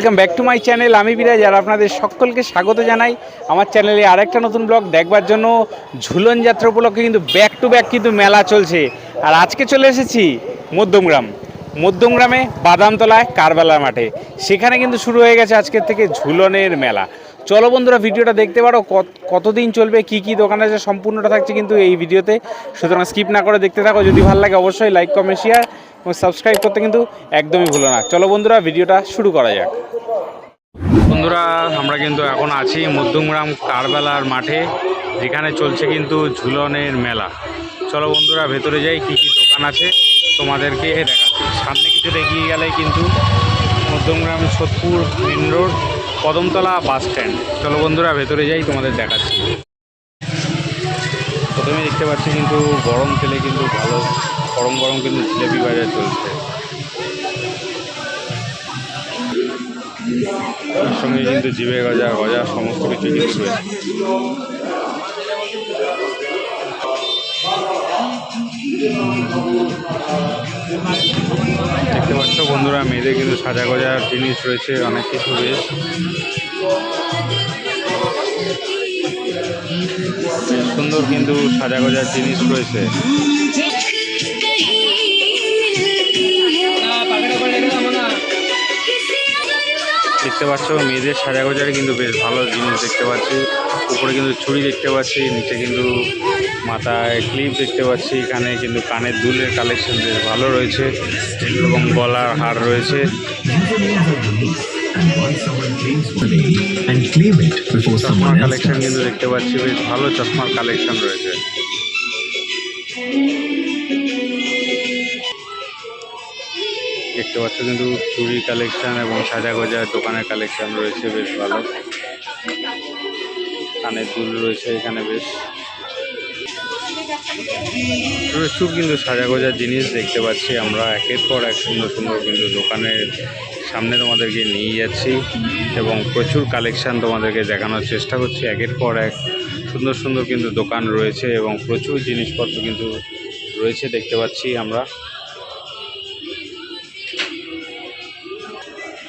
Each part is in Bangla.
Welcome back to my channel. আমি বিরাজ, আর আপনাদের সকলকে স্বাগত জানাই আমার চ্যানেলে আরেকটা নতুন ব্লগ দেখবার জন্য। ঝুলন যাত্রা উপলক্ষে কিন্তু ব্যাক টু ব্যাক কিন্তু মেলা চলছে। আর আজকে চলে এসেছি মধ্যমগ্রামে বাদামতলায় কারবালার মাঠে। সেখানে কিন্তু শুরু হয়ে গেছে আজকের থেকে ঝুলনের মেলা। চলো বন্ধুরা, ভিডিওটা দেখতে পারো কতদিন চলবে, কি কি দোকান আছে, সম্পূর্ণটা থাকছে কিন্তু এই ভিডিওতে। সুতরাং স্কিপ না করে দেখতে থাকো। যদি ভালো লাগে অবশ্যই লাইক, কমেন্ট, শেয়ার এবং সাবস্ক্রাইব করতে কিন্তু একদমই ভুলো না। চলো বন্ধুরা, ভিডিওটা শুরু করা যাক। বন্ধুরা, আমরা কিন্তু এখন আছি মধ্যমগ্রাম কারবালার মাঠে, যেখানে চলছে কিন্তু ঝুলনের মেলা। চলো বন্ধুরা, ভেতরে যাই, কি কি দোকান আছে তোমাদেরকে দেখাচ্ছি। সামনে কিছু দেখিয়ে গেলে কিন্তু Madhyamgram Sodepur main road, Kadamtala bus stand. চলো বন্ধুরা, ভেতরে যাই, তোমাদের দেখাচ্ছি। প্রথমে দেখতে পাচ্ছি কিন্তু গরম তেলে কিন্তু ভালো গরম গরম কিন্তু জিলেপি বাজার চলছে। তার সঙ্গে কিন্তু জিভে গজা সমস্ত কিছু কিন্তু রয়েছে। দেখতে পাচ্ছ বন্ধুরা, মেয়েদের কিন্তু সাজা গজার জিনিস রয়েছে অনেক কিছু। বেশ সুন্দর কিন্তু সাজা গজার জিনিস রয়েছে। দেখতে পাচ্ছ মেয়েদের সাজা গজারে কিন্তু বেশ ভালো জিনিস দেখতে পাচ্ছি। উপরে কিন্তু ছুরি দেখতে পাচ্ছি, নিচে কিন্তু মাথায় ক্লিপ দেখতে পাচ্ছি। এখানে কিন্তু কানের দুলের কালেকশন বেশ ভালো রয়েছে এবং গলার হার রয়েছে। চশমার কালেকশন কিন্তু দেখতে পাচ্ছি, বেশ ভালো চশমার কালেকশন রয়েছে। দেখতে পাচ্ছ কিন্তু চুড়ি কালেকশন এবং সাজা গজার দোকানের কালেকশন রয়েছে বেশ ভালো। কানের দুল রয়েছে এখানে, বেশ প্রচুর কিন্তু সাজা গজার জিনিস দেখতে পাচ্ছি আমরা। একের পর এক সুন্দর সুন্দর কিন্তু দোকানের সামনে তোমাদেরকে নিয়ে যাচ্ছি এবং প্রচুর কালেকশন তোমাদেরকে দেখানোর চেষ্টা করছি। একের পর এক সুন্দর সুন্দর কিন্তু দোকান রয়েছে এবং প্রচুর জিনিসপত্র কিন্তু রয়েছে দেখতে পাচ্ছি আমরা।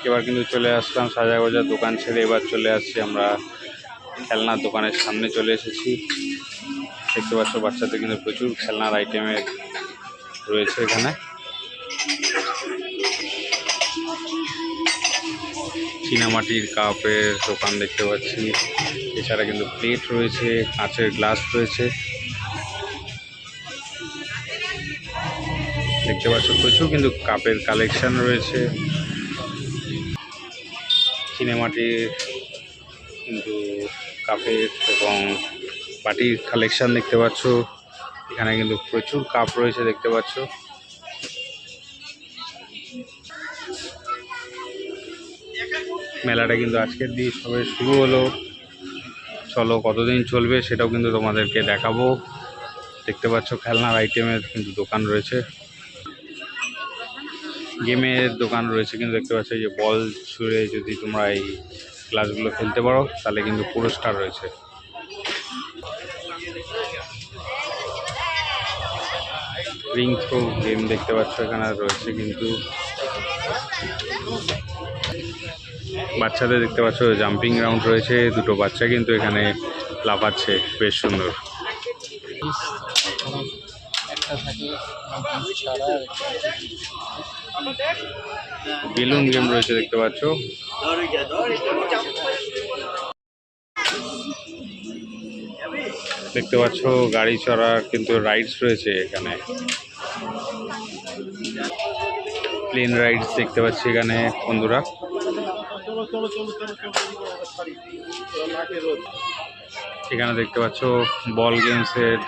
এবার কিন্তু চলে আসলাম সাজা গজার দোকান ছেড়ে, এবার চলে আসছি আমরা খেলনার দোকানের সামনে চলে এসেছি। দেখতে পাচ্ছ বাচ্চাদের কিন্তু প্রচুর খেলনার আইটেমের রয়েছে এখানে। চীনামাটির কাপের দোকান দেখতে পাচ্ছি। এছাড়া কিন্তু প্লেট রয়েছে, কাঁচের গ্লাস রয়েছে। দেখতে পাচ্ছ প্রচুর কিন্তু কাপের কালেকশন রয়েছে। চীনামাটির কিন্তু কাপের এবং বাটির কালেকশন দেখতে পাচ্ছ। এখানে কিন্তু প্রচুর কাপ রয়েছে দেখতে পাচ্ছ। মেলাটা কিন্তু আজকের দিন সবে শুরু হলো। চলো কতদিন চলবে সেটাও কিন্তু তোমাদেরকে দেখাবো। দেখতে পাচ্ছ খেলনার আইটেমের কিন্তু দোকান রয়েছে, গেমের দোকান রয়েছে কিন্তু দেখতে পাচ্ছ যে বল ছুঁড়ে যদি তোমরা এই ক্লাসগুলো খেলতে পারো তাহলে কিন্তু পুরস্কার রয়েছে। রিং থ্রো গেম দেখতে পাচ্ছ এখানে রয়েছে কিন্তু। বাচ্চাদের দেখতে পাচ্ছ জাম্পিং গ্রাউন্ড রয়েছে, দুটো বাচ্চা কিন্তু এখানে লাফাচ্ছে, বেশ সুন্দর। বেলুন গেম রয়েছে দেখতে পাচ্ছ। দেখতে পাচ্ছ গাড়ি চড়ার কিন্তু রাইডস রয়েছে এখানে, প্লেন রাইডস দেখতে পাচ্ছি এখানে বন্ধুরা। এখানে দেখতে পাচ্ছ বল গেমসের,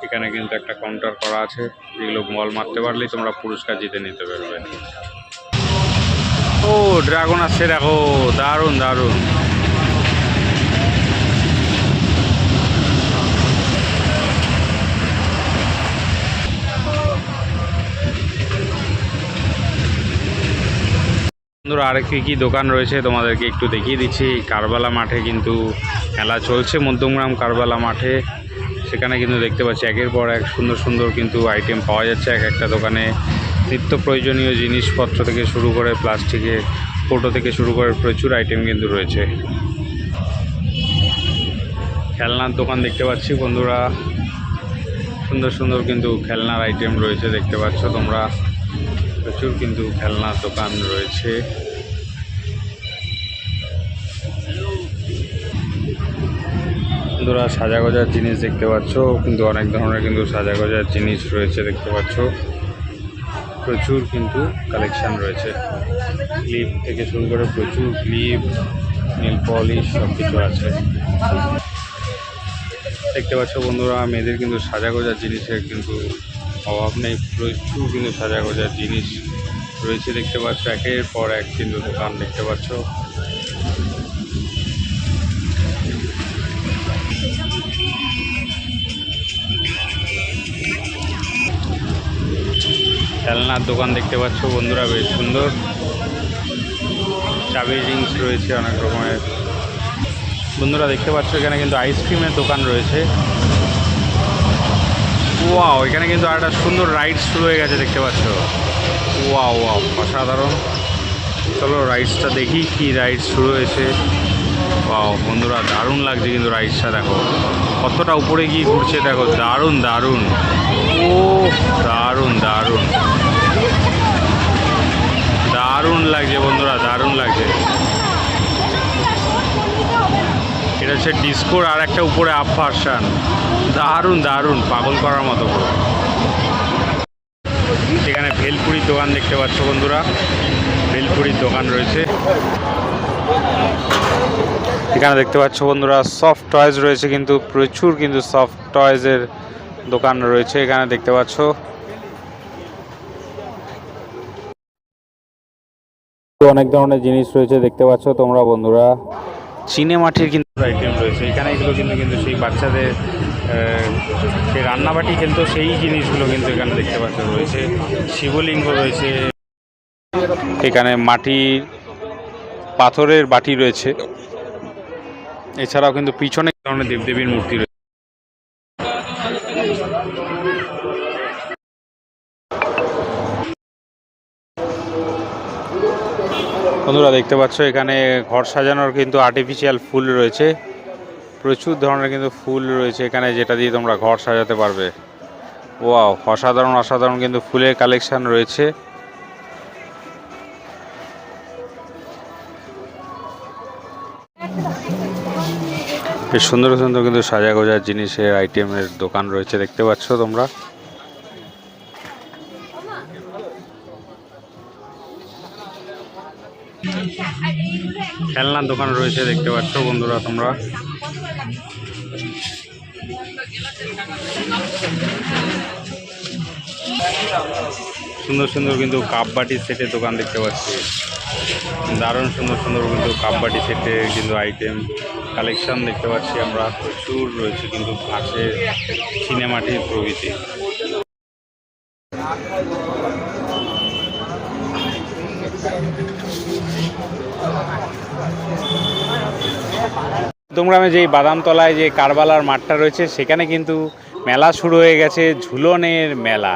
এখানে কিন্তু একটা কাউন্টার করা আছে, যেগুলো বল মারতে পারলেই তোমরা পুরস্কার জিতে নিতে পারবে। ও ড্রাগন আসছে দেখো, দারুণ দারুণ। বন্ধুরা, আর কি দোকান রয়েছে তোমাদেরকে একটু দেখিয়ে দিচ্ছি। কারবালা মাঠে কিন্তু মেলা চলছে, মধ্যমগ্রাম কারবালা মাঠে। সেখানে কিন্তু দেখতে পাচ্ছি একের পর এক সুন্দর সুন্দর কিন্তু আইটেম পাওয়া যাচ্ছে এক একটা দোকানে। নিত্য প্রয়োজনীয় জিনিসপত্র থেকে শুরু করে প্লাস্টিকের কৌটো থেকে শুরু করে প্রচুর আইটেম কিন্তু রয়েছে। খেলনার দোকান দেখতে পাচ্ছি বন্ধুরা, সুন্দর সুন্দর কিন্তু খেলনার আইটেম রয়েছে দেখতে পাচ্ছ তোমরা, প্রচুর কিন্তু খেলনার দোকান রয়েছে। বন্ধুরা সাজা গোজার জিনিস দেখতে পাচ্ছ, কিন্তু অনেক ধরনের কিন্তু সাজা গোজার জিনিস রয়েছে দেখতে পাচ্ছ, প্রচুর কিন্তু কালেকশন রয়েছে। ক্লিপ থেকে শুরু করে প্রচুর ক্লিপ, নেল পলিশ সব কিছু আছে দেখতে পাচ্ছ বন্ধুরা। মেয়েদের কিন্তু সাজা গোজার জিনিসের কিন্তু অভাব নেই, প্রচুর কিন্তু সাজা গোজার জিনিস রয়েছে দেখতে পাচ্ছ, একের পর এক কিন্তু দোকান দেখতে পাচ্ছ। খেলনার দোকান দেখতে পাচ্ছ বন্ধুরা, বেশ সুন্দর। চাবির রিংস রয়েছে অনেক রকমের বন্ধুরা দেখতে পাচ্ছ। এখানে কিন্তু আইসক্রিমের দোকান রয়েছে। ওয়াও, এখানে কিন্তু আর একটা সুন্দর রাইড শুরু হয়ে গেছে দেখতে পাচ্ছ। ওয়াও ওয়াও, অসাধারণ। চলো রাইডসটা দেখি কি রাইড শুরু হয়েছে। ওয়াও বন্ধুরা, দারুণ লাগছে কিন্তু রাইডসটা, দেখো কতটা উপরে গিয়ে ঘুরছে, দেখো দারুণ দারুণ। ও দারুণ দারুণ দারুণ লাগছে বন্ধুরা, দারুণ লাগছে। এটা হচ্ছে ডিস্কোর আর একটা উপরে আপ ভার্সান, দারুণ দারুণ, পাগল করার মতো। এখানে ভেলপুরির দোকান দেখতে পাচ্ছ বন্ধুরা, ভেলপুরির দোকান রয়েছে। এখানে দেখতে পাচ্ছ বন্ধুরা সফট টয়েজ রয়েছে, কিন্তু প্রচুর কিন্তু সফট টয়েজের দোকান রয়েছে এখানে দেখতে পাচ্ছ। অনেক ধরনের জিনিস রয়েছে দেখতে পাচ্ছ তোমরা বন্ধুরা। চিনে মাটির কিন্তু আইটেম রয়েছে এখানে, এগুলো কিন্তু সেই বাচ্চাদের সেই রান্নাবাটি খেলতো সেই জিনিসগুলো কিন্তু এখানে দেখতে পাচ্ছ রয়েছে। শিবলিঙ্গ রয়েছে এখানে, মাটির পাথরের বাটি রয়েছে, এছাড়াও কিন্তু পিছনে ধরনের দেবদেবীর মূর্তি রয়েছে। বন্ধুরা দেখতে পাচ্ছ এখানে ঘর সাজানোর কিন্তু আর্টিফিশিয়াল ফুল রয়েছে, প্রচুর ধরনের কিন্তু ফুল রয়েছে এখানে, যেটা দিয়ে তোমরা ঘর সাজাতে পারবে। ওয়াও, অসাধারণ অসাধারণ কিন্তু ফুলের কালেকশন রয়েছে। বেশ সুন্দর সুন্দর কিন্তু সাজা গোজার জিনিসের আইটেমের দোকান রয়েছে দেখতে পাচ্ছ তোমরা। খেলনার দোকান রয়েছে দেখতে পাচ্ছ বন্ধুরা তোমরা। সুন্দর সুন্দর কিন্তু কাপ বাটির সেটের দোকান দেখতে পাচ্ছি, দারুণ সুন্দর সুন্দর কিন্তু কাপ বাটি সেটের কিন্তু আইটেম কালেকশন দেখতে পাচ্ছি আমরা, প্রচুর রয়েছে কিন্তু কাঁচের, চিনেমাটির প্রভৃতি। দমগ্রামে যেই বাদামতলায় যে কারবালার মাঠটা রয়েছে সেখানে কিন্তু মেলা শুরু হয়ে গেছে, ঝুলনের মেলা।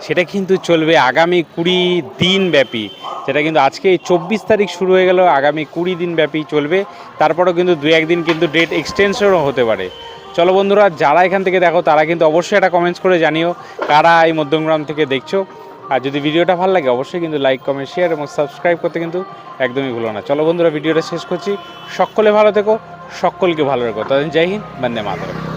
সেটা কিন্তু চলবে আগামী 20 দিন ব্যাপী, যেটা কিন্তু আজকে 24 তারিখ শুরু হয়ে গেল, আগামী 20 দিন ব্যাপী চলবে। তারপরেও কিন্তু 2-1 দিন কিন্তু ডেট এক্সটেনশনও হতে পারে। চলো বন্ধুরা, যারা এখান থেকে দেখো তারা কিন্তু অবশ্যই একটা কমেন্টস করে জানিও কারা এই মধ্যমগ্রাম থেকে দেখছো। আর যদি ভিডিওটা ভালো লাগে অবশ্যই কিন্তু লাইক কমেন্ট শেয়ার এবং সাবস্ক্রাইব করতে কিন্তু একদমই ভুলো না। চলো বন্ধুরা, ভিডিওটা শেষ করছি। সকলে ভালো থেকো, সকলকে ভালো রেখো। ততদিন জয় হিন্দ, বন্দে মাতরম।